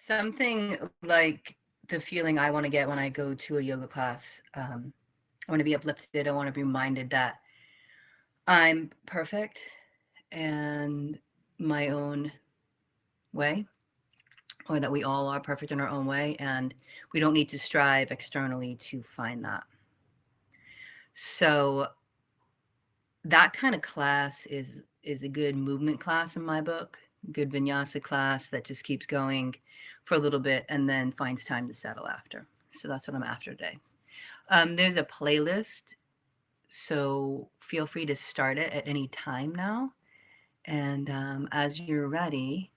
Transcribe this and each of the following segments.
Something like the feeling I want to get when I go to a yoga class. I want to be uplifted. I want to be reminded that I'm perfect and my own way, or that we all are perfect in our own way, and we don't need to strive externally to find that. So that kind of class is a good movement class in my book, good vinyasa class that just keeps going for a little bit and then finds time to settle after. So that's what I'm after today. There's a playlist, so feel free to start it at any time now. And as you're ready,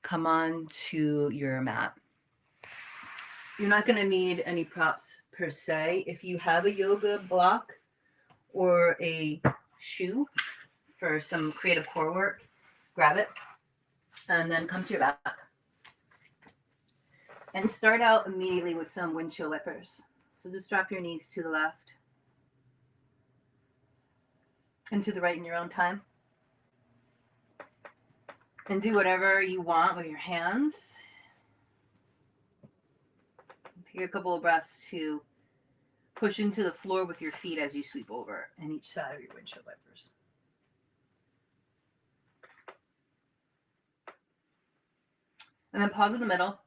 come on to your mat. You're not going to need any props per se. If you have a yoga block or a shoe for some creative core work, grab it and then come to your back. And start out immediately with some windshield wipers. So just drop your knees to the left and to the right in your own time. And do whatever you want with your hands. Take a couple of breaths to push into the floor with your feet as you sweep over on each side of your windshield wipers. And then pause in the middle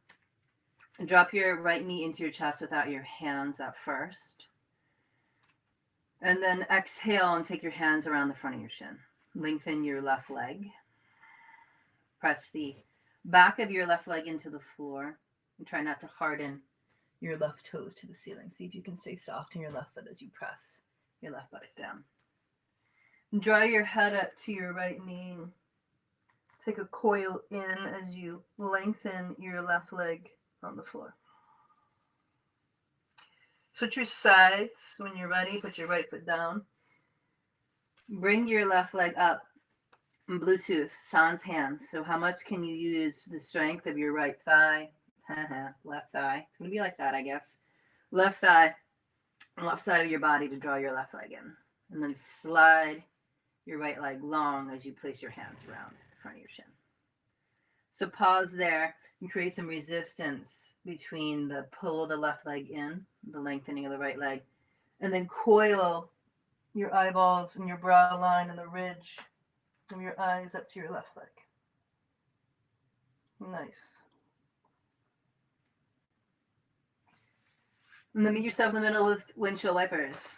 and drop your right knee into your chest without your hands up first. And then exhale and take your hands around the front of your shin. Lengthen your left leg. Press the back of your left leg into the floor and try not to harden your left toes to the ceiling. See if you can stay soft in your left foot as you press your left buttock down. And draw your head up to your right knee. Take a coil in as you lengthen your left leg on the floor. Switch your sides. When you're ready, put your right foot down. Bring your left leg up. Bluetooth, sans hands. So how much can you use the strength of your right thigh? Left thigh. It's going to be like that, I guess. Left thigh, left side of your body to draw your left leg in. And then slide your right leg long as you place your hands around the front of your shin. So pause there and create some resistance between the pull of the left leg in, the lengthening of the right leg, and then coil your eyeballs and your brow line and the ridge of your eyes up to your left leg. Nice. And then meet yourself in the middle with windshield wipers.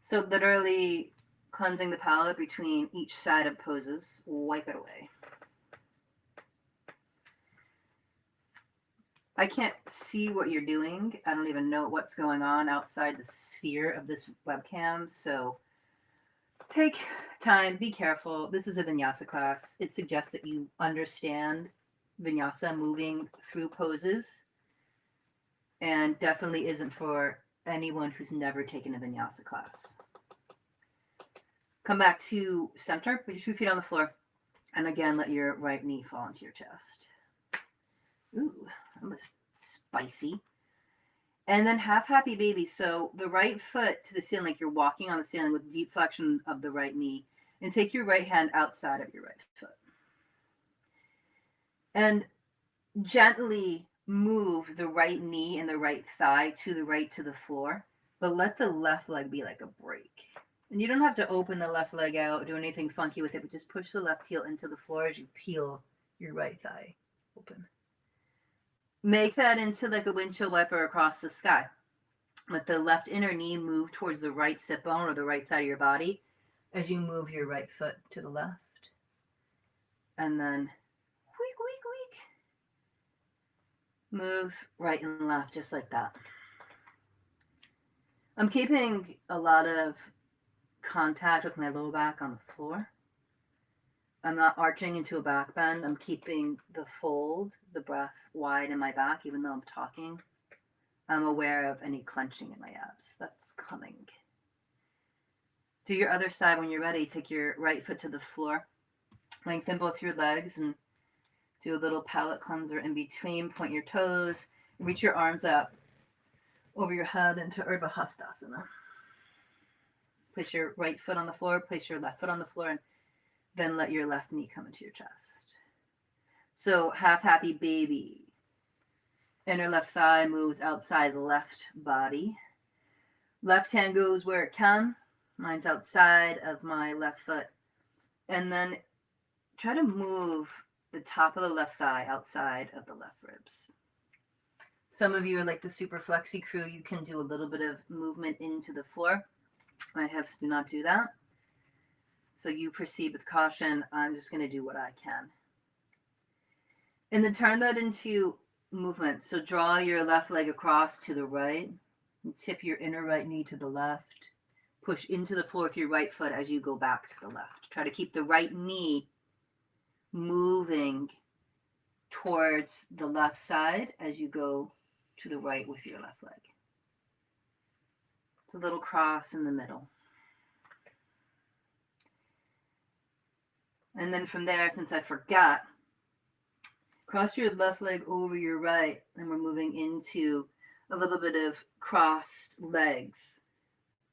So literally cleansing the palate between each side of poses. Wipe it away. I can't see what you're doing. I don't even know what's going on outside the sphere of this webcam. So take time, be careful. This is a vinyasa class. It suggests that you understand vinyasa, moving through poses, and definitely isn't for anyone who's never taken a vinyasa class. Come back to center, put your 2 feet on the floor, and again, let your right knee fall into your chest. Ooh, that was spicy. And then half happy baby. So the right foot to the ceiling, like you're walking on the ceiling with deep flexion of the right knee, and take your right hand outside of your right foot. And gently move the right knee and the right thigh to the right to the floor, but let the left leg be like a break. And you don't have to open the left leg out, do anything funky with it, but just push the left heel into the floor as you peel your right thigh open. Make that into like a windshield wiper across the sky. Let the left inner knee move towards the right sit bone or the right side of your body as you move your right foot to the left. And then move right and left just like that. I'm keeping a lot of contact with my low back on the floor. I'm not arching into a back bend. I'm keeping the fold, the breath wide in my back, even though I'm talking. I'm aware of any clenching in my abs. That's coming. Do your other side when you're ready. Take your right foot to the floor. Lengthen both your legs and do a little palate cleanser in between. Point your toes. Reach your arms up over your head into Urdhva Hastasana. Place your right foot on the floor. Place your left foot on the floor. And then let your left knee come into your chest. So half happy baby. Inner left thigh moves outside the left body. Left hand goes where it can. Mine's outside of my left foot. And then try to move the top of the left thigh outside of the left ribs. Some of you are like the super flexy crew. You can do a little bit of movement into the floor. My hips do not do that. So you proceed with caution. I'm just going to do what I can. And then turn that into movement. So draw your left leg across to the right. And tip your inner right knee to the left. Push into the floor with your right foot as you go back to the left. Try to keep the right knee moving towards the left side as you go to the right with your left leg. It's a little cross in the middle. And then from there, since I forgot, cross your left leg over your right, and we're moving into a little bit of crossed legs.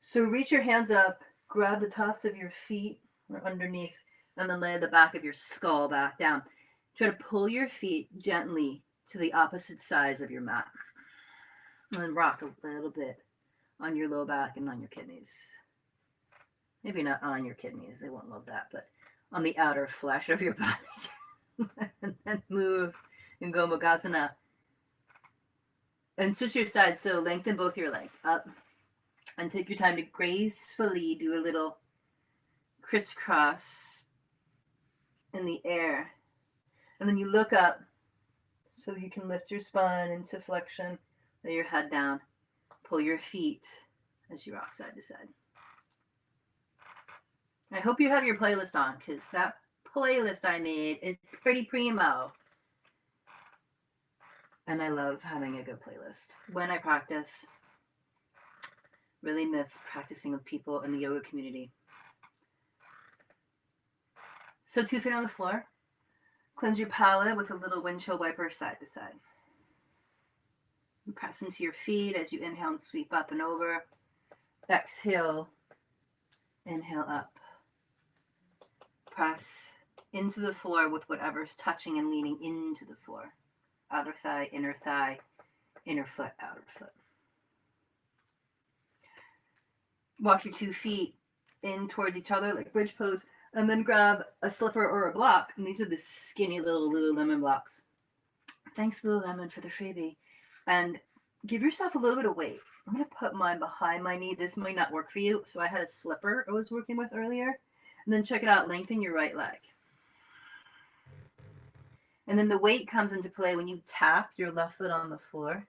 So reach your hands up, grab the tops of your feet or underneath, and then lay the back of your skull back down. Try to pull your feet gently to the opposite sides of your mat. And then rock a little bit on your low back and on your kidneys. Maybe not on your kidneys, they won't love that, but on the outer flesh of your body. And then move and go Mogasana. And switch your sides, so lengthen both your legs up. And take your time to gracefully do a little crisscross in the air. And then you look up so you can lift your spine into flexion, lay your head down, pull your feet as you rock side to side. I hope you have your playlist on, because that playlist I made is pretty primo. And I love having a good playlist. When I practice, really miss practicing with people in the yoga community. So 2 feet on the floor. Cleanse your palate with a little windshield wiper side to side. And press into your feet as you inhale and sweep up and over. Exhale, inhale up. Press into the floor with whatever's touching and leaning into the floor. Outer thigh, inner foot, outer foot. Walk your 2 feet in towards each other like bridge pose, and then grab a slipper or a block. And these are the skinny little Lululemon blocks. Thanks, Lululemon, for the freebie. And give yourself a little bit of weight. I'm going to put mine behind my knee. This might not work for you. So I had a slipper I was working with earlier. And then check it out. Lengthen your right leg. And then the weight comes into play when you tap your left foot on the floor.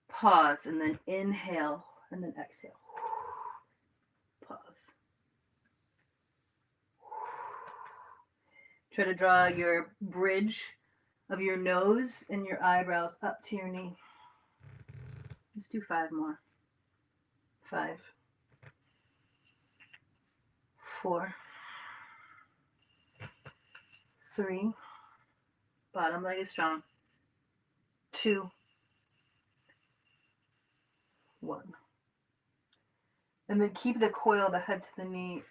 Pause and then inhale and then exhale. Pause. Try to draw your bridge of your nose and your eyebrows up to your knee. Let's do 5 more. 5, 4, 3. Bottom leg is strong. 2, 1. And then keep the coil, the head to the knee.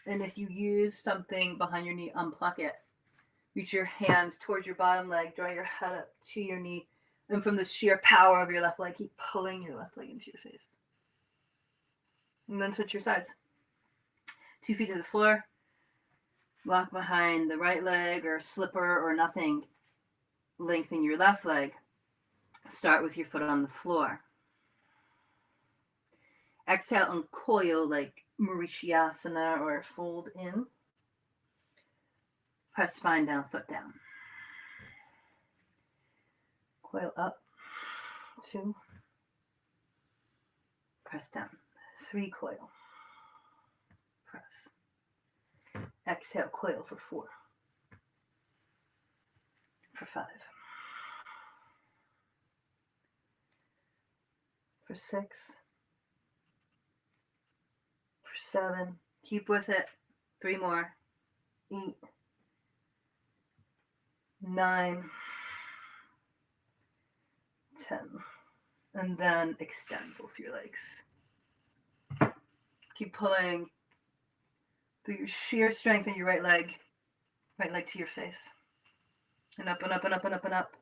And if you use something behind your knee, unplug it. Reach your hands towards your bottom leg. Draw your head up to your knee. And from the sheer power of your left leg, keep pulling your left leg into your face. And then switch your sides. 2 feet to the floor. Walk behind the right leg or slipper or nothing. Lengthen your left leg. Start with your foot on the floor. Exhale and coil like Mauritiasana or fold in. Press spine down, foot down. Coil up. 2. Press down. 3, coil. Press. Exhale, coil for 4. For 5. For 6. For 7. Keep with it. 3 more. 8. 9. 10. And then extend both your legs. Keep pulling through your sheer strength in your right leg to your face. And up and up and up and up and up.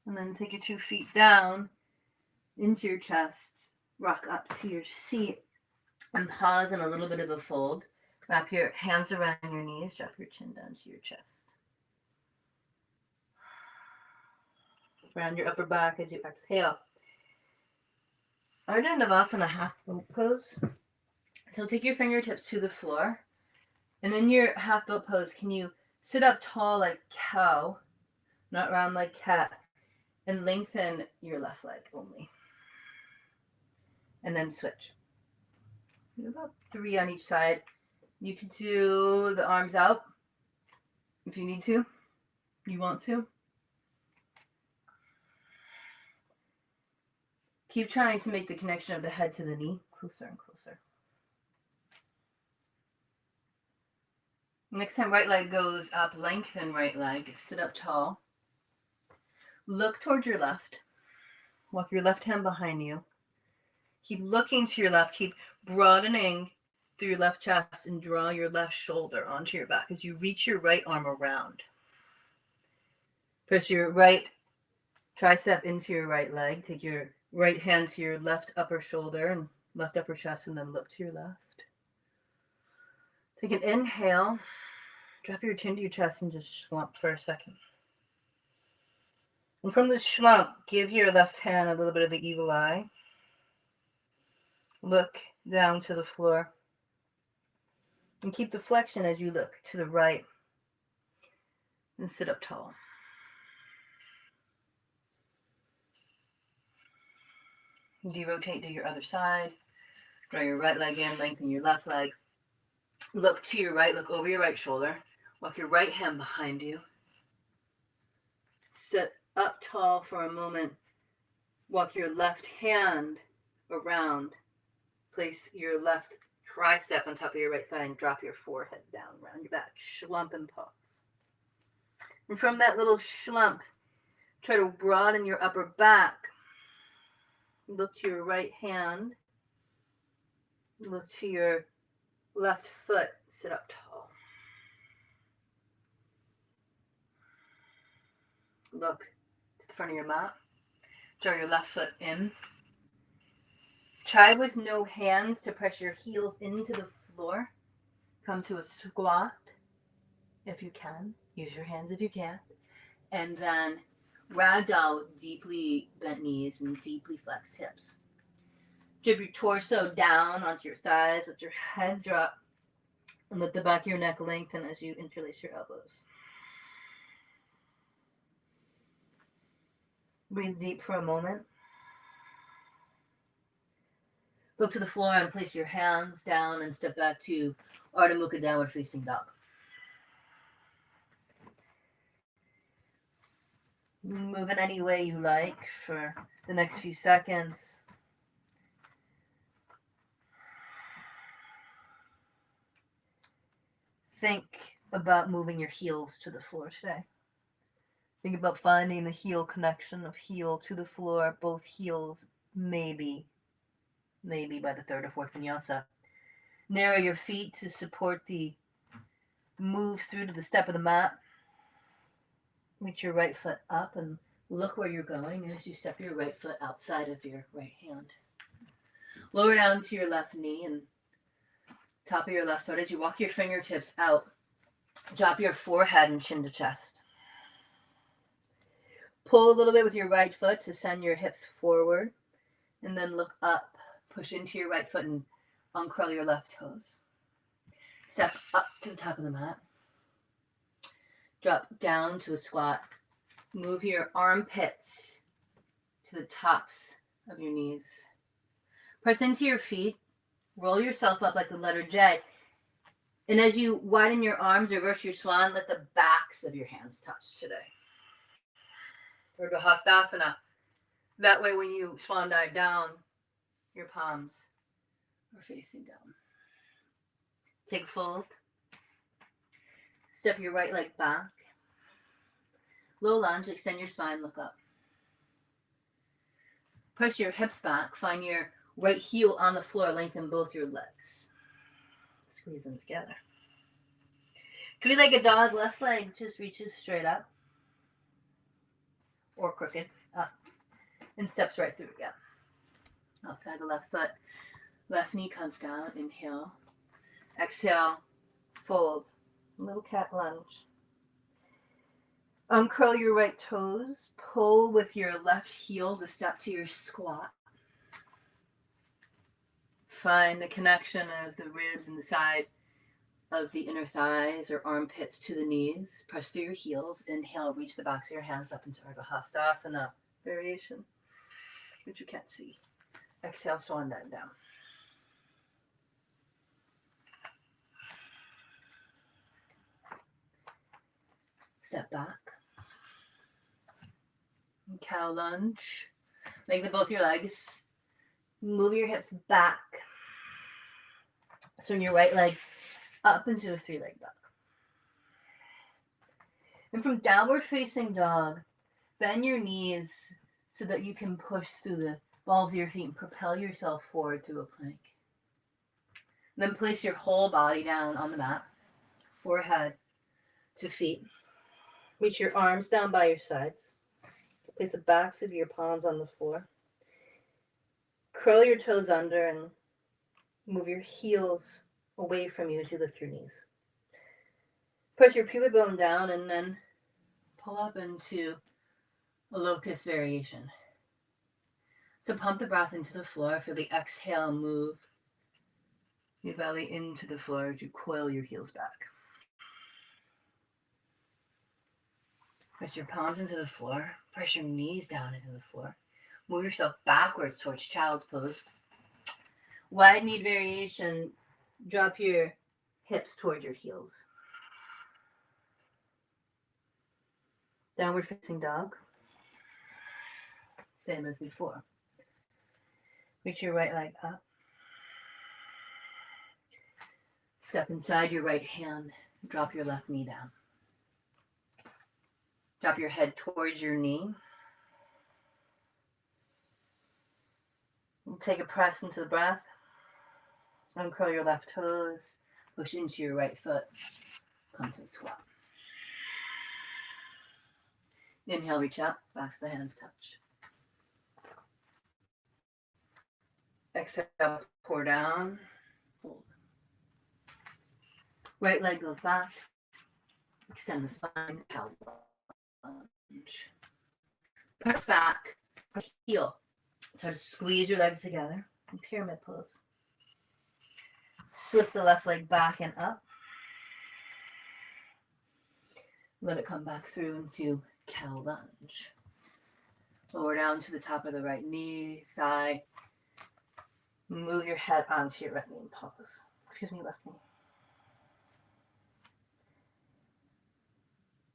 And then take your 2 feet down into your chest. Rock up to your seat. And pause in a little bit of a fold. Wrap your hands around your knees. Drop your chin down to your chest. Round your upper back as you exhale. Urdhva Hastasana, half boat pose. So take your fingertips to the floor. And in your half boat pose, can you sit up tall like cow, not round like cat, and lengthen your left leg only. And then switch. About 3 on each side. You can do the arms out if you need to. You want to. Keep trying to make the connection of the head to the knee closer and closer. Next time right leg goes up, lengthen right leg, sit up tall. Look towards your left. Walk your left hand behind you. Keep looking to your left. Keep broadening through your left chest and draw your left shoulder onto your back as you reach your right arm around. Press your right tricep into your right leg. Take your right hand to your left upper shoulder and left upper chest, and then look to your left. Take an inhale. Drop your chin to your chest and just slump for a second. And from the slump, give your left hand a little bit of the evil eye. Look down to the floor. And keep the flexion as you look to the right. And sit up tall. De-rotate to your other side. Draw your right leg in, lengthen your left leg. Look to your right, look over your right shoulder. Walk your right hand behind you. Sit up tall for a moment. Walk your left hand around. Place your left tricep on top of your right thigh and drop your forehead down around your back. Slump and pause. And from that little slump, try to broaden your upper back. Look to your right hand. Look to your left foot. Sit up tall. Look to the front of your mat. Draw your left foot in. Try with no hands to press your heels into the floor. Come to a squat if you can. Use your hands if you can. And then ragdoll with deeply bent knees and deeply flexed hips. Drip your torso down onto your thighs. Let your head drop. And let the back of your neck lengthen as you interlace your elbows. Breathe deep for a moment. Look to the floor and place your hands down and step back to Ardha Mukha Downward Facing Dog. Move in any way you like for the next few seconds. Think about moving your heels to the floor today. Think about finding the heel connection of heel to the floor, both heels, maybe by the third or fourth vinyasa. Narrow your feet to support the move through to the step of the mat. Reach your right foot up and look where you're going as you step your right foot outside of your right hand. Lower down to your left knee and top of your left foot as you walk your fingertips out. Drop your forehead and chin to chest. Pull a little bit with your right foot to send your hips forward. And then look up. Push into your right foot and uncurl your left toes. Step up to the top of the mat. Drop down to a squat. Move your armpits to the tops of your knees. Press into your feet. Roll yourself up like the letter J. And as you widen your arms, reverse your swan, let the backs of your hands touch today. Urdhva Hastasana. That way when you swan dive down, your palms are facing down. Take a fold. Step your right leg back. Low lunge, extend your spine, look up. Press your hips back. Find your right heel on the floor, lengthen both your legs. Squeeze them together. Three-legged dog, left leg just reaches straight up. or crooked, up, and steps right through again. Outside the left foot. Left knee comes down. Inhale. Exhale. Fold. Little cat lunge. Uncurl your right toes. Pull with your left heel to step to your squat. Find the connection of the ribs and the side of the inner thighs or armpits to the knees. Press through your heels. Inhale, reach the backs of your hands up into Urdhva Hastasana variation, which you can't see. Exhale, swan dive down. Step back. Cow lunge. Lengthen both your legs. Move your hips back. Swing your right leg up into a three-leg dog. And from downward facing dog, bend your knees so that you can push through the balls of your feet and propel yourself forward to a plank. Then place your whole body down on the mat, forehead to feet. Reach your arms down by your sides. Place the backs of your palms on the floor. Curl your toes under and move your heels away from you as you lift your knees. Press your pubic bone down and then pull up into a locust variation. So pump the breath into the floor. For the exhale, move your belly into the floor to coil your heels back. Press your palms into the floor. Press your knees down into the floor. Move yourself backwards towards child's pose. Wide knee variation. Drop your hips towards your heels. Downward facing dog. Same as before. Reach your right leg up. Step inside your right hand. Drop your left knee down. Drop your head towards your knee. And take a press into the breath. Uncurl your left toes. Push into your right foot. Come to a squat. Inhale, reach up. Backs of the hands touch. Exhale, pour down. Fold. Right leg goes back. Extend the spine. Cow lunge. Press back. Heel. Try to squeeze your legs together in pyramid pose. Slip the left leg back and up. Let it come back through into cow lunge. Lower down to the top of the right knee, thigh. Move your head onto your right knee and pause. Left knee.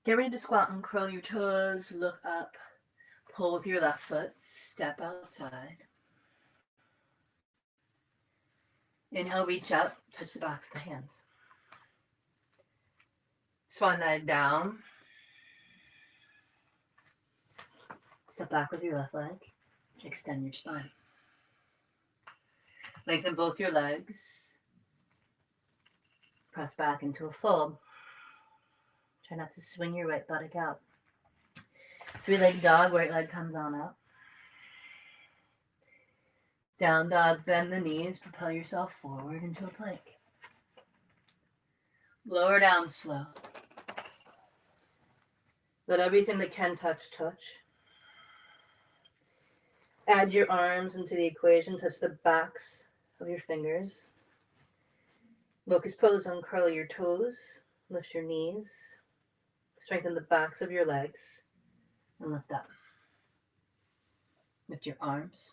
Get ready to squat and curl your toes. Look up. Pull with your left foot. Step outside. Inhale, reach up. Touch the backs of the hands. Swan dive down. Step back with your left leg. Extend your spine. Lengthen both your legs. Press back into a fold. Try not to swing your right buttock out. Three-legged dog, right leg comes on up. Down dog, bend the knees, propel yourself forward into a plank. Lower down slow. Let everything that can touch, touch. Add your arms into the equation, touch the backs of your fingers. Locust pose, uncurl your toes, lift your knees, strengthen the backs of your legs, and lift up. Lift your arms.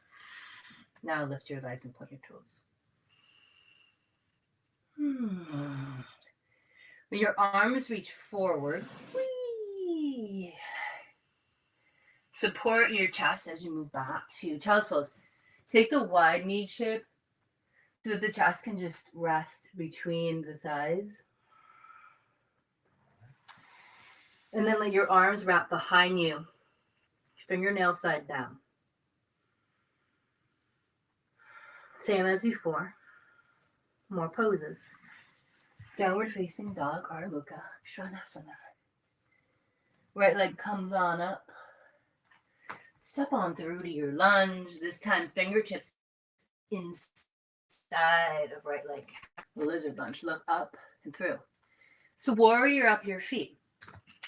Now lift your legs and point your toes. When your arms reach forward, whee. Support your chest as you move back to child's pose. Take the wide knee shape so that the chest can just rest between the thighs. And then let your arms wrap behind you, fingernail side down. Same as before. More poses. Downward facing dog, Urdhva Hastasana. Right leg comes on up. Step on through to your lunge. This time, fingertips inside of right leg. Lizard lunge. Look up and through. So warrior up your feet.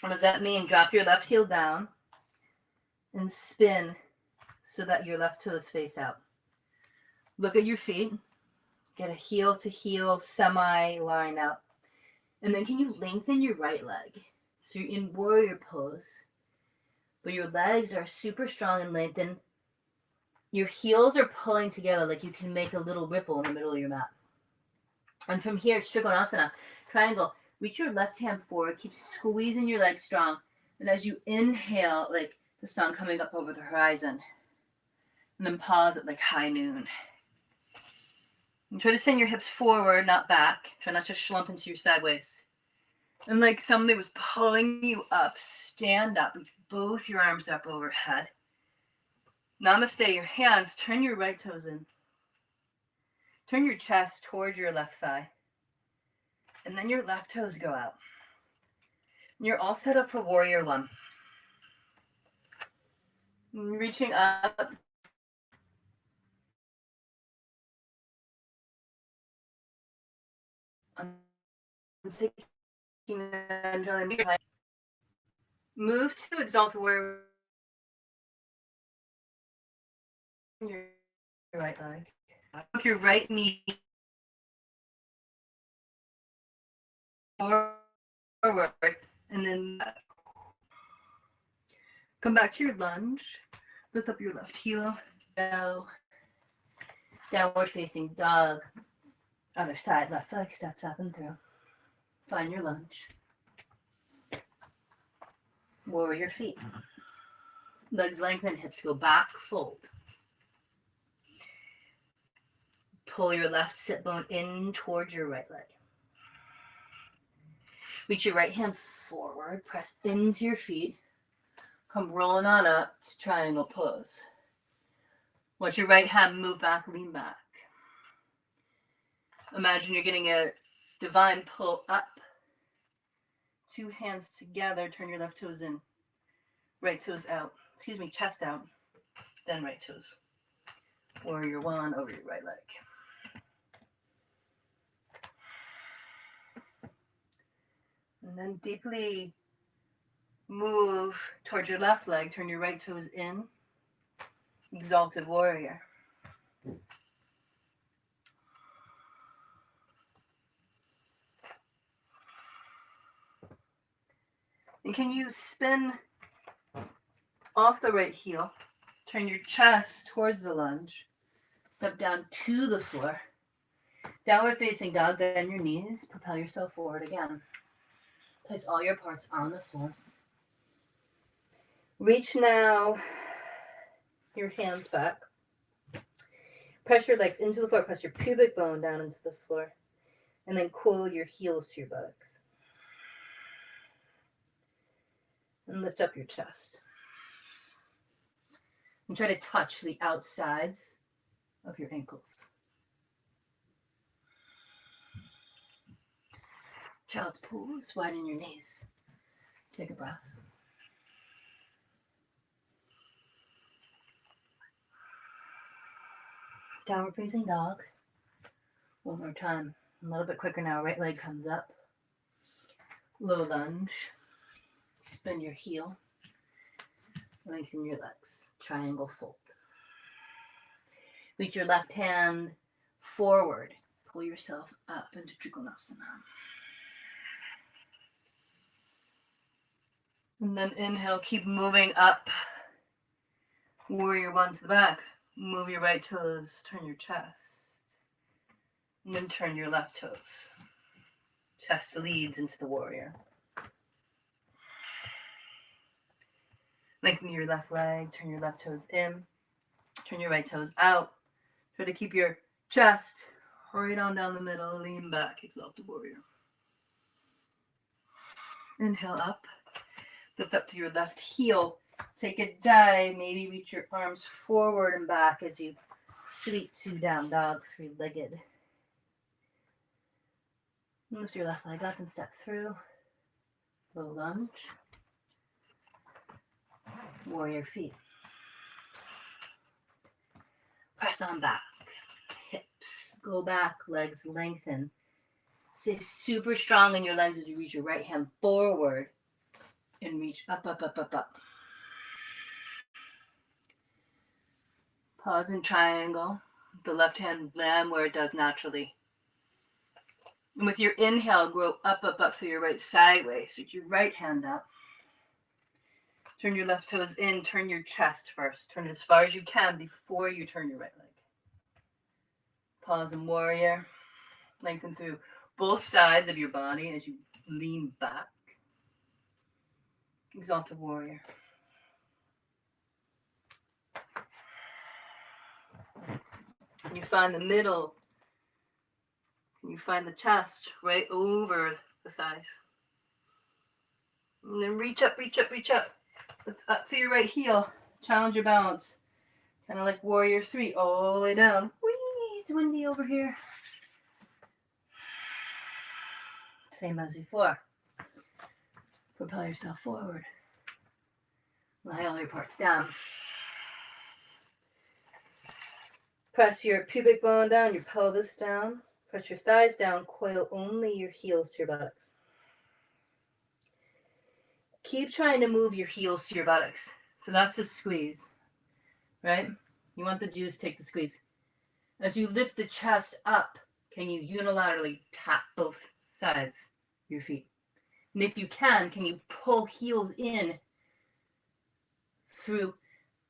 What does that mean? Drop your left heel down and spin so that your left toes face out. Look at your feet. Get a heel to heel semi line up. And then can you lengthen your right leg? So you're in warrior pose, but your legs are super strong and lengthened. Your heels are pulling together like you can make a little ripple in the middle of your mat. And from here, it's Trikonasana, triangle. Reach your left hand forward. Keep squeezing your legs strong. And as you inhale, like the sun coming up over the horizon. And then pause at like high noon. And try to send your hips forward, not back. Try not to slump into your sideways. And like somebody was pulling you up, stand up. Reach both your arms up overhead. Namaste, your hands. Turn your right toes in. Turn your chest towards your left thigh. And then your left toes go out. And you're all set up for warrior one. Reaching up. Move to Exalted Warrior. Your right leg. Hook your right knee forward, and then come back to your lunge. Lift up your left heel. Go. Downward facing dog. Other side, left leg steps up and through. Find your lunge. Warrior feet. Legs lengthen, hips go back, fold. Pull your left sit bone in towards your right leg. Reach your right hand forward, press into your feet. Come rolling on up to triangle pose. Watch your right hand move back, lean back. Imagine you're getting a divine pull up. Two hands together, turn your left toes in. Right toes out. Excuse me, chest out. Then right toes. Warrior one over your right leg. And then deeply move towards your left leg. Turn your right toes in. Exalted Warrior. And can you spin off the right heel? Turn your chest towards the lunge. Step down to the floor. Downward facing dog, bend your knees. Propel yourself forward again. Place all your parts on the floor. Reach now your hands back. Press your legs into the floor. Press your pubic bone down into the floor. And then coil your heels to your buttocks. And lift up your chest. And try to touch the outsides of your ankles. Child's pose, widen your knees. Take a breath. Downward facing dog. One more time. A little bit quicker now. Right leg comes up. Low lunge. Spin your heel. Lengthen your legs. Triangle fold. Reach your left hand forward. Pull yourself up into Trikonasana. And then inhale, keep moving up. Warrior one to the back. Move your right toes, turn your chest. And then turn your left toes. Chest leads into the warrior. Lengthen your left leg, turn your left toes in. Turn your right toes out. Try to keep your chest right on down the middle. Lean back, Exalted Warrior. Inhale up. Lift up to your left heel. Take a dive. Maybe reach your arms forward and back as you sweep to down dog, three-legged. Lift your left leg up and step through. Low lunge. Warrior feet. press on back. Hips go back, legs lengthen. Stay super strong in your legs as you reach your right hand forward and reach up, up, up, up, up. Pause in triangle. The left hand land where it does naturally. And with your inhale, grow up, up, up through your right sideways. Reach your right hand up. Turn your left toes in. Turn your chest first. Turn it as far as you can before you turn your right leg. Pause in warrior. Lengthen through both sides of your body as you lean back. Exalted warrior. You find the middle. You find the chest right over the thighs. And then reach up, reach up, reach up. Lift up through your right heel. Challenge your balance. Kind of like warrior 3, all the way down. Whee! It's windy over here. Same as before. Propel yourself forward. Lie all your parts down. Press your pubic bone down, your pelvis down. Press your thighs down. Coil only your heels to your buttocks. Keep trying to move your heels to your buttocks. So that's the squeeze, right? You want the juice, take the squeeze. As you lift the chest up, can you unilaterally tap both sides of your feet? And if you can you pull heels in through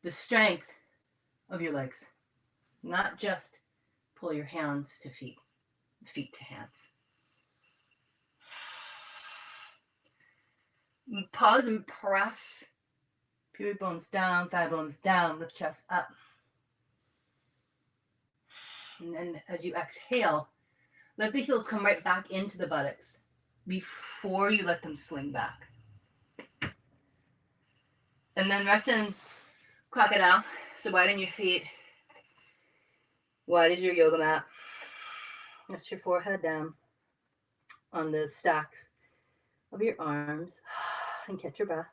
the strength of your legs? Not just pull your hands to feet, feet to hands. Pause and press. Pubic bones down, thigh bones down, lift chest up. And then as you exhale, let the heels come right back into the buttocks before you let them sling back. And then rest in crocodile. So widen your feet. Wide as your yoga mat. Let your forehead down on the stacks of your arms and catch your breath.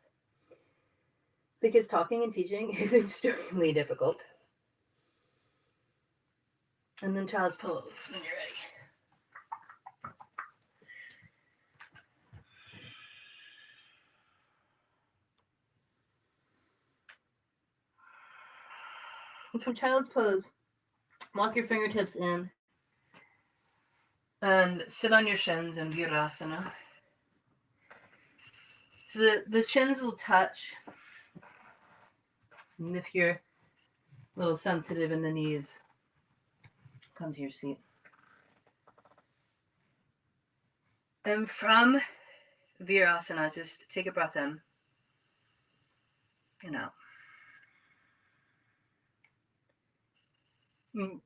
Because talking and teaching is extremely difficult. And then child's pose when you're ready. And from child's pose, walk your fingertips in and sit on your shins in Virasana. So the shins will touch. And if you're a little sensitive in the knees, come to your seat. And from Virasana, just take a breath in and out.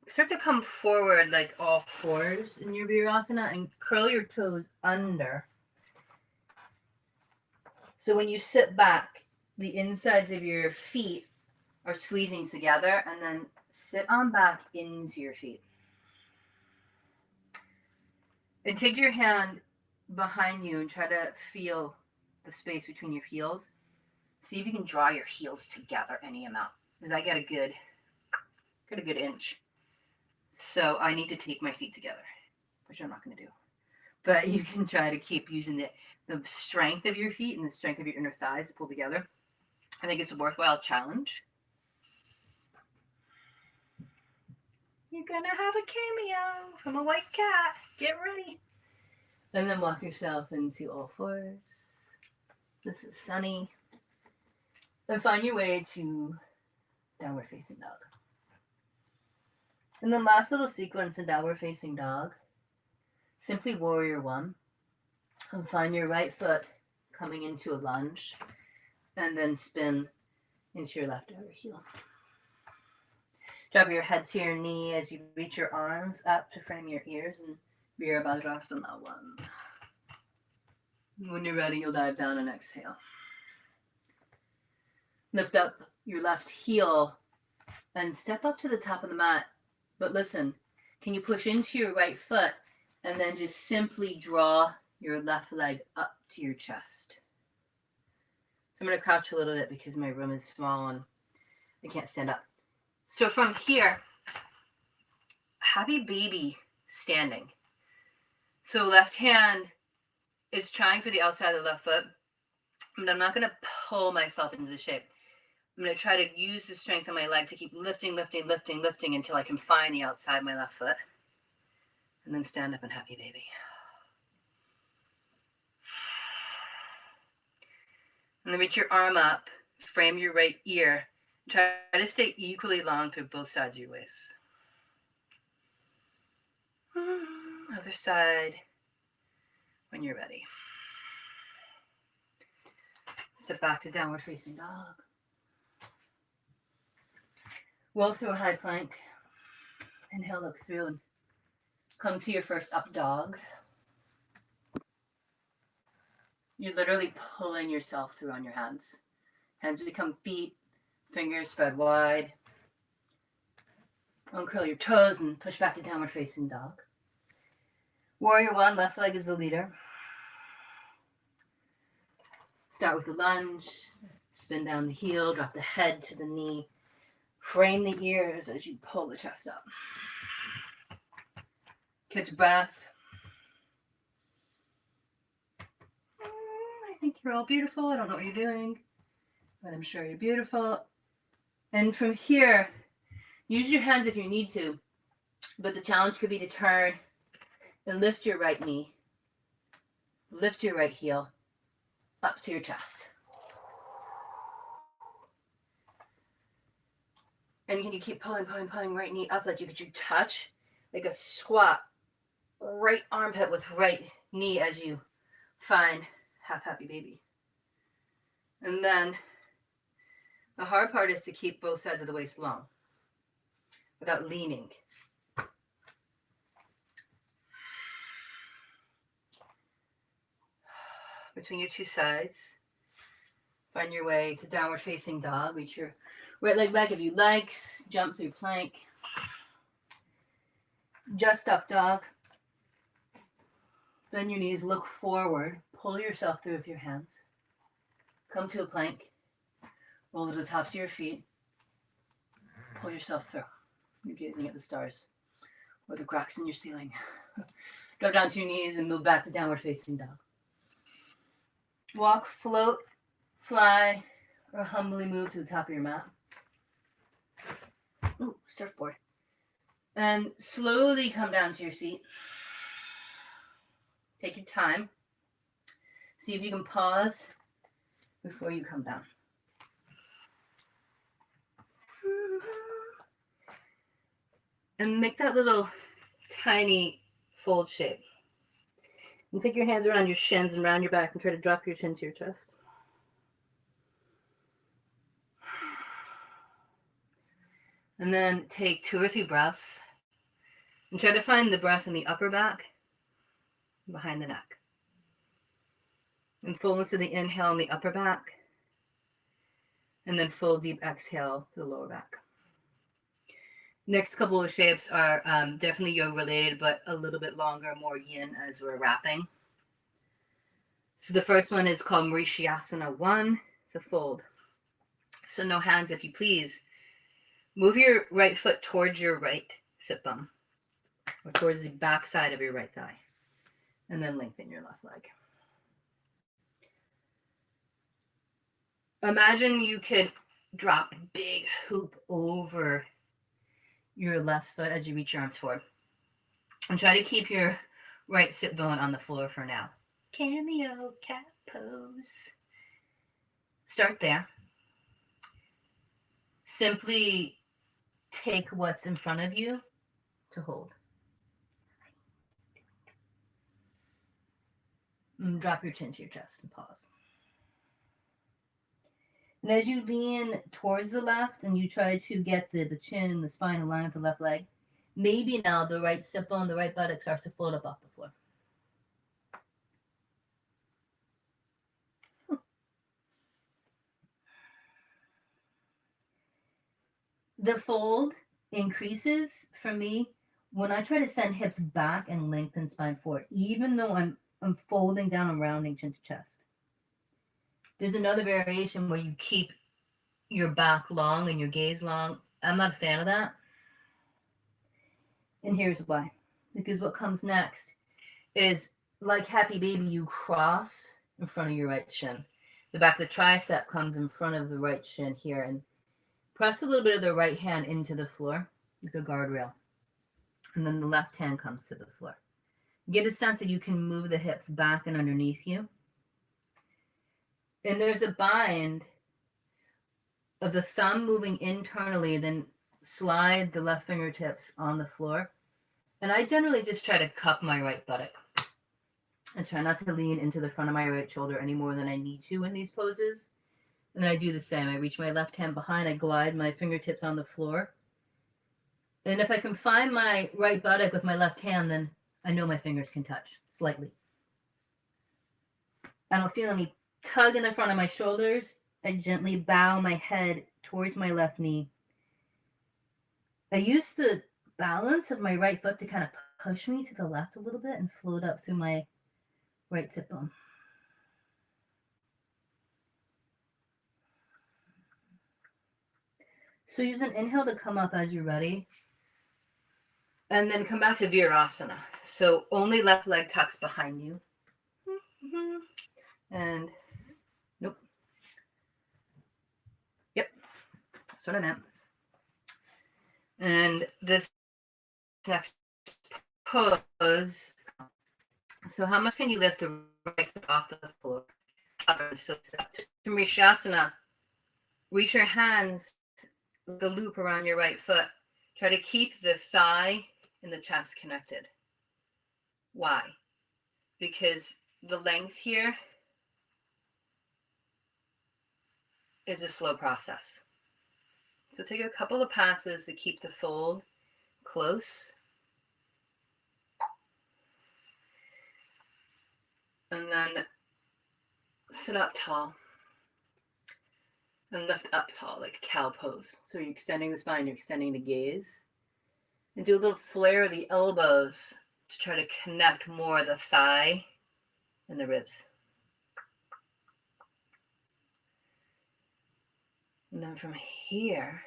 Start to come forward like all fours in your Virasana and curl your toes under. So when you sit back, the insides of your feet are squeezing together, and then sit on back into your feet. And take your hand behind you and try to feel the space between your heels. See if you can draw your heels together any amount. Because I get a good inch. So I need to take my feet together, which I'm not going to do. But you can try to keep using the strength of your feet and the strength of your inner thighs to pull together. I think it's a worthwhile challenge. You're going to have a cameo from a white cat. Get ready. And then walk yourself into all fours. This is sunny. And find your way to downward facing dog. And then last little sequence in downward facing dog. Simply warrior 1. And find your right foot coming into a lunge. And then spin into your left outer heel. Drop your head to your knee as you reach your arms up to frame your ears and Virabhadrasana 1. When you're ready, you'll dive down and exhale. Lift up your left heel and step up to the top of the mat. But listen, can you push into your right foot and then just simply draw your left leg up to your chest? So I'm going to crouch a little bit because my room is small and I can't stand up. So from here, happy baby standing. So left hand is trying for the outside of the left foot, but I'm not going to pull myself into the shape. I'm going to try to use the strength of my leg to keep lifting, lifting, lifting, lifting until I can find the outside of my left foot. And then stand up and happy baby. And then reach your arm up, frame your right ear. Try to stay equally long through both sides of your waist. Other side when you're ready. Step back to downward facing dog. Roll through a high plank. Inhale, look through and come to your first up dog. You're literally pulling yourself through on your hands. Hands become feet, fingers spread wide. Uncurl your toes and push back to downward facing dog. Warrior one, left leg is the leader. Start with the lunge, spin down the heel, drop the head to the knee. Frame the ears as you pull the chest up. Catch a breath. I think you're all beautiful. I don't know what you're doing, but I'm sure you're beautiful. And from here, use your hands if you need to, but the challenge could be to turn and lift your right knee, lift your right heel up to your chest. And can you keep pulling, pulling, pulling right knee up like you touch like a squat, right armpit with right knee as you find half happy baby. And then the hard part is to keep both sides of the waist long without leaning. Between your two sides, find your way to downward facing dog. Reach your right leg back if you like. Jump through plank. Just up dog. Bend your knees, look forward. Pull yourself through with your hands. Come to a plank. Roll to the tops of your feet. Pull yourself through. You're gazing at the stars or the cracks in your ceiling. Drop down to your knees and move back to downward facing dog. Walk, float, fly, or humbly move to the top of your mat. Ooh, surfboard. And slowly come down to your seat. Take your time. See if you can pause before you come down. And make that little tiny fold shape. And take your hands around your shins and around your back and try to drop your chin to your chest. And then take 2 or 3 breaths and try to find the breath in the upper back, behind the neck. And fullness of the inhale in the upper back, and then full deep exhale to the lower back. Next couple of shapes are definitely yoga related, but a little bit longer, more yin as we're wrapping. So the first one is called Immersion 1. It's a fold. So no hands if you please. Move your right foot towards your right sit bum or towards the back side of your right thigh. And then lengthen your left leg. Imagine you could drop a big hoop over your left foot as you reach your arms forward. And try to keep your right sit bone on the floor for now. Cameo cat pose. Start there. Simply take what's in front of you to hold. And drop your chin to your chest and pause. And as you lean towards the left and you try to get the chin and the spine aligned with the left leg, maybe now the right sit bone, the right buttock starts to float up off the floor. The fold increases for me when I try to send hips back and lengthen spine forward, even though I'm folding down and rounding chin to chest. There's another variation where you keep your back long and your gaze long. I'm not a fan of that. And here's why. Because what comes next is, like happy baby, you cross in front of your right shin. The back of the tricep comes in front of the right shin here, and press a little bit of the right hand into the floor, like a guardrail. And then the left hand comes to the floor. Get a sense that you can move the hips back and underneath you. And there's a bind of the thumb moving internally, then slide the left fingertips on the floor. And I generally just try to cup my right buttock. I try not to lean into the front of my right shoulder any more than I need to in these poses. And then I do the same. I reach my left hand behind, I glide my fingertips on the floor. And if I can find my right buttock with my left hand, then I know my fingers can touch slightly. I don't feel any tug in the front of my shoulders. I gently bow my head towards my left knee. I use the balance of my right foot to kind of push me to the left a little bit and float up through my right sit bone. So use an inhale to come up as you're ready. And then come back to Virasana. So only left leg tucks behind you. And nope. Yep. That's what I meant. And this next pose. So how much can you lift the right foot off the floor? So Rishasana. Reach your hands like a loop around your right foot. Try to keep the thigh and the chest connected. Why? Because the length here is a slow process. So take a couple of passes to keep the fold close. And then sit up tall. And lift up tall, like cow pose. So you're extending the spine, you're extending the gaze. And do a little flare of the elbows to try to connect more the thigh and the ribs. And then from here,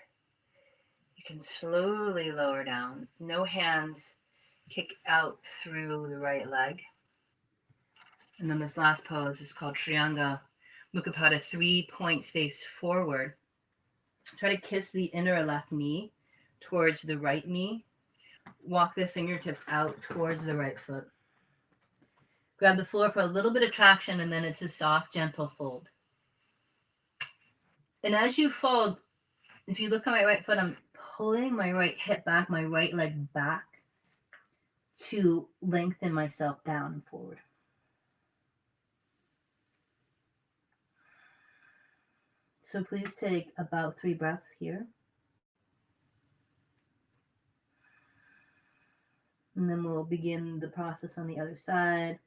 you can slowly lower down. No hands kick out through the right leg. And then this last pose is called Trianga Mukhapada, 3 points face forward. Try to kiss the inner left knee towards the right knee. Walk the fingertips out towards the right foot. Grab the floor for a little bit of traction, and then it's a soft, gentle fold. And as you fold, if you look at my right foot, I'm pulling my right hip back, my right leg back to lengthen myself down and forward. So please take about 3 breaths here. And then we'll begin the process on the other side.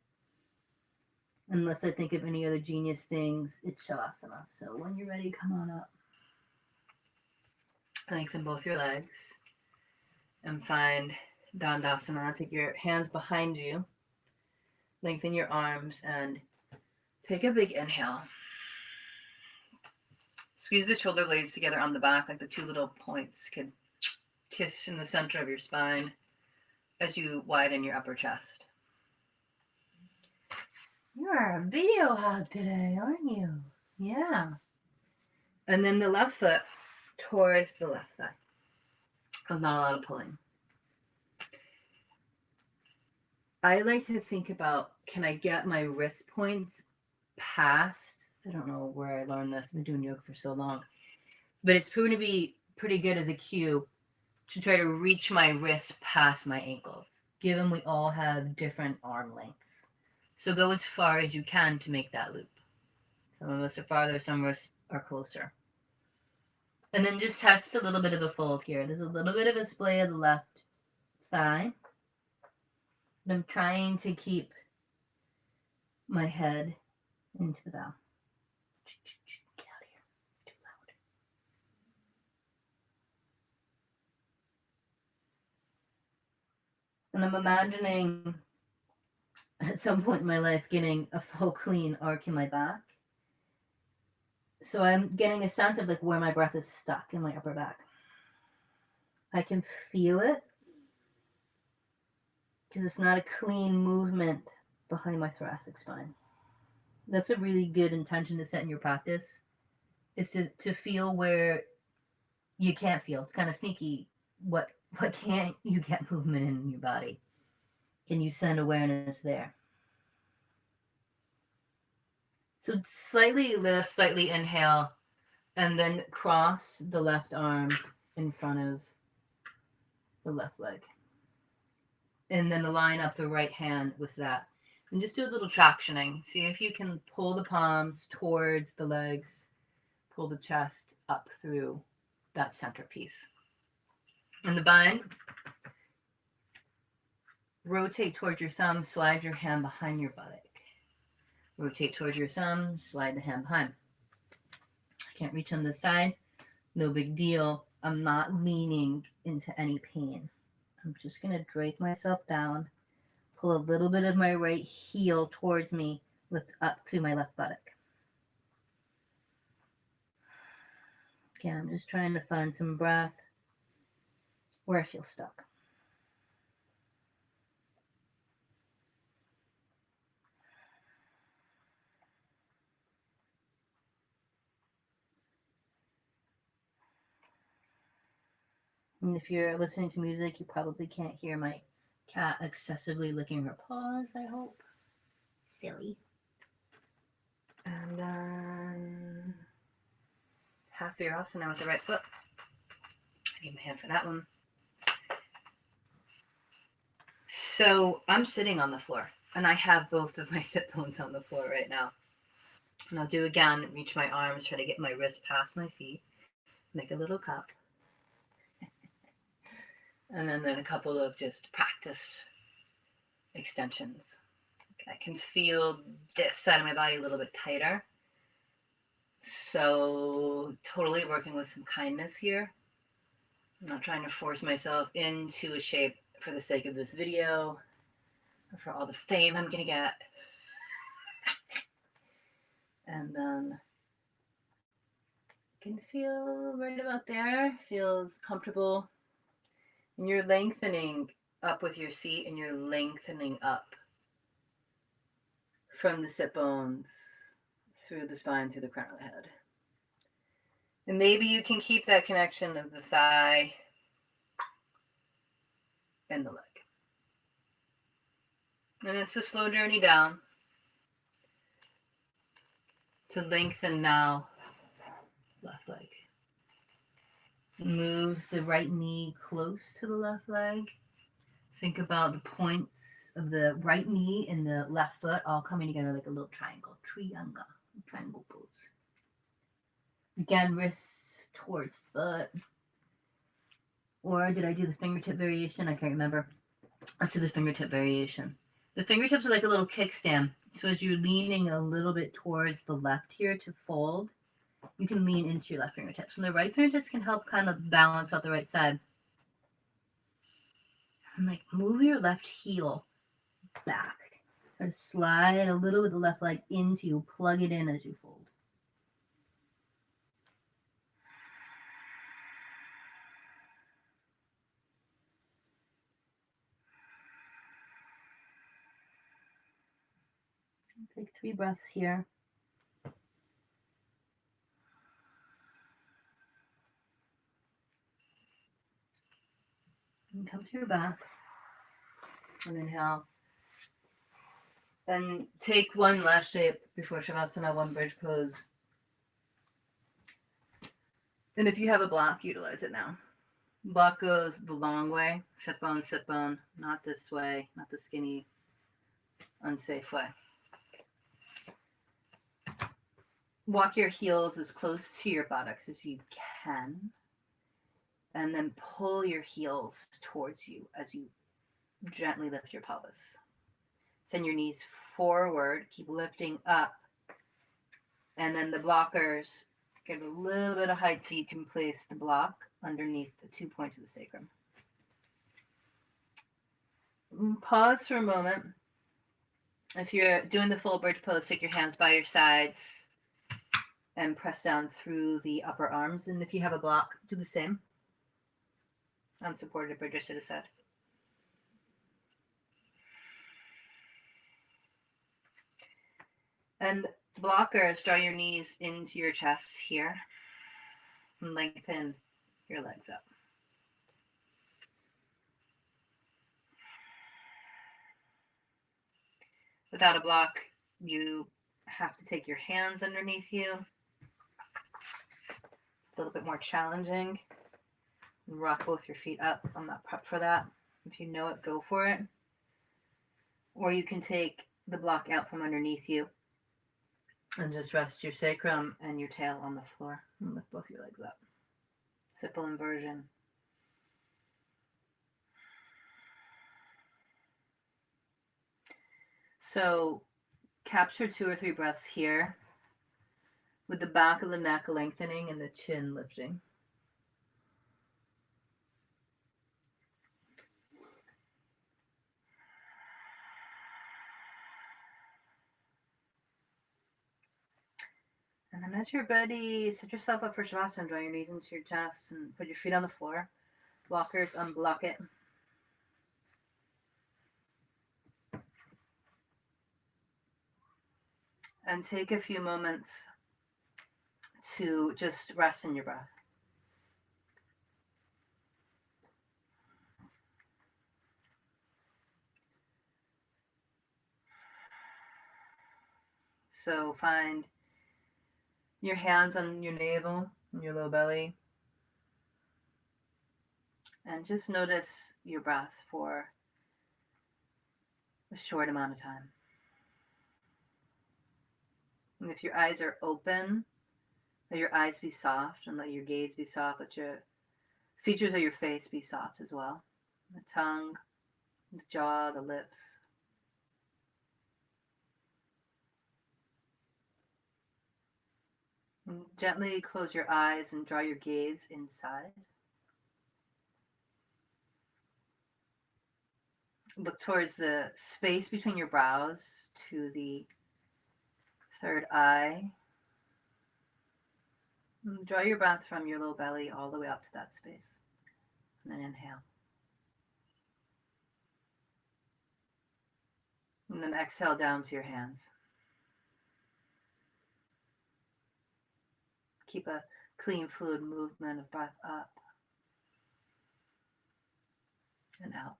Unless I think of any other genius things, it's Shavasana. So when you're ready, come on up. Lengthen both your legs. And find Dandasana. Take your hands behind you. Lengthen your arms and take a big inhale. Squeeze the shoulder blades together on the back, like the 2 little points could kiss in the center of your spine as you widen your upper chest. You're a video hog today, aren't you? Yeah. And then the left foot towards the left thigh. With not a lot of pulling. I like to think about, can I get my wrist points past, I don't know where I learned this, I've been doing yoga for so long, but it's proven to be pretty good as a cue to try to reach my wrists past my ankles, given we all have different arm lengths. So go as far as you can to make that loop. Some of us are farther, some of us are closer. And then just test a little bit of a fold here. There's a little bit of a splay of the left thigh. And I'm trying to keep my head into the bow. Get out of here. Too loud. And I'm imagining at some point in my life getting a full clean arc in my back. So I'm getting a sense of like where my breath is stuck in my upper back. I can feel it. because it's not a clean movement behind my thoracic spine. That's a really good intention to set in your practice, is to feel where you can't feel. It's kind of sneaky. What can't you get movement in your body? Can you send awareness there? So slightly lift, slightly inhale, and then cross the left arm in front of the left leg. And then line up the right hand with that. And just do a little tractioning. See if you can pull the palms towards the legs, pull the chest up through that centerpiece. And the bind, rotate towards your thumb, slide your hand behind your buttock. Rotate towards your thumb, slide the hand behind. I can't reach on this side, no big deal. I'm not leaning into any pain. I'm just going to drape myself down, pull a little bit of my right heel towards me, lift up through my left buttock. Again, I'm just trying to find some breath where I feel stuck. And if you're listening to music, you probably can't hear my cat excessively licking her paws, I hope. Silly. And then half Virasana with the right foot. I need my hand for that one. So I'm sitting on the floor, and I have both of my sit bones on the floor right now. And I'll do again, reach my arms, try to get my wrist past my feet, make a little cup. And then a couple of just practice extensions. I can feel this side of my body a little bit tighter. So totally working with some kindness here. I'm not trying to force myself into a shape for the sake of this video or for all the fame I'm going to get. And then I can feel right about there. Feels comfortable. And you're lengthening up with your seat, and you're lengthening up from the sit bones through the spine, through the crown of the head. And maybe you can keep that connection of the thigh and the leg. And it's a slow journey down to lengthen now left leg. Move the right knee close to the left leg. Think about the points of the right knee and the left foot all coming together like a little triangle. Triangle pose. Again, wrists towards foot. Or did I do the fingertip variation? I can't remember. Let's do the fingertip variation. The fingertips are like a little kickstand. So as you're leaning a little bit towards the left here to fold, you can lean into your left fingertips. And the right fingertips can help kind of balance out the right side. And like move your left heel back. Or slide a little bit the left leg into you. Plug it in as you fold. Take 3 breaths here. And come to your back. And inhale. And take one last shape before Shavasana, one bridge pose. And if you have a block, utilize it now. Block goes the long way. Sit bone, not this way, not the skinny, unsafe way. Walk your heels as close to your buttocks as you can. And then pull your heels towards you as you gently lift your pelvis. Send your knees forward. Keep lifting up. And then the blockers, give a little bit of height so you can place the block underneath the 2 points of the sacrum. Pause for a moment. If you're doing the full bridge pose, take your hands by your sides and press down through the upper arms. And if you have a block, do the same. Unsupported bridges to the side. And blockers, draw your knees into your chest here and lengthen your legs up. Without a block, you have to take your hands underneath you. It's a little bit more challenging. Rock both your feet up. I'm not prepped for that. If you know it, go for it. Or you can take the block out from underneath you and just rest your sacrum and your tail on the floor and lift both your legs up. Simple inversion. So capture 2 or 3 breaths here with the back of the neck lengthening and the chin lifting. And then as you're ready, set yourself up for Shavasana. Draw your knees into your chest and put your feet on the floor. Blockers, unblock it. And take a few moments to just rest in your breath. So find your hands on your navel and your low belly. And just notice your breath for a short amount of time. And if your eyes are open, let your eyes be soft and let your gaze be soft. Let your features of your face be soft as well. The tongue, the jaw, the lips. And gently close your eyes and draw your gaze inside. Look towards the space between your brows to the third eye. And draw your breath from your low belly all the way up to that space. And then inhale. And then exhale down to your hands. Keep a clean, fluid movement of breath up and out.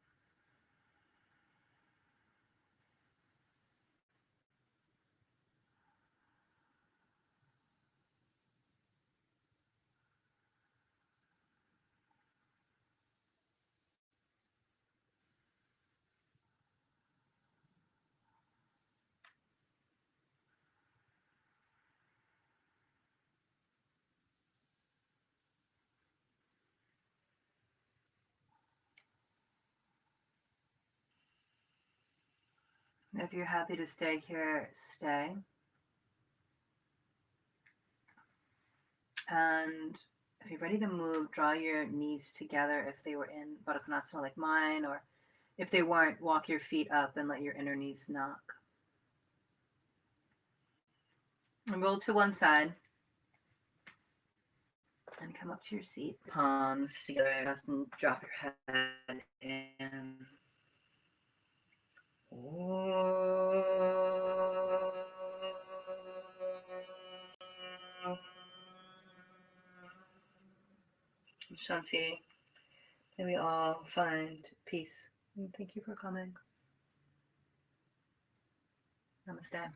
If you're happy to stay here, stay. And if you're ready to move, draw your knees together if they were in Baddha Konasana like mine, or if they weren't, walk your feet up and let your inner knees knock. And roll to one side. And come up to your seat. Palms together and drop your head in. Shanti, may we all find peace. And thank you for coming. Namaste.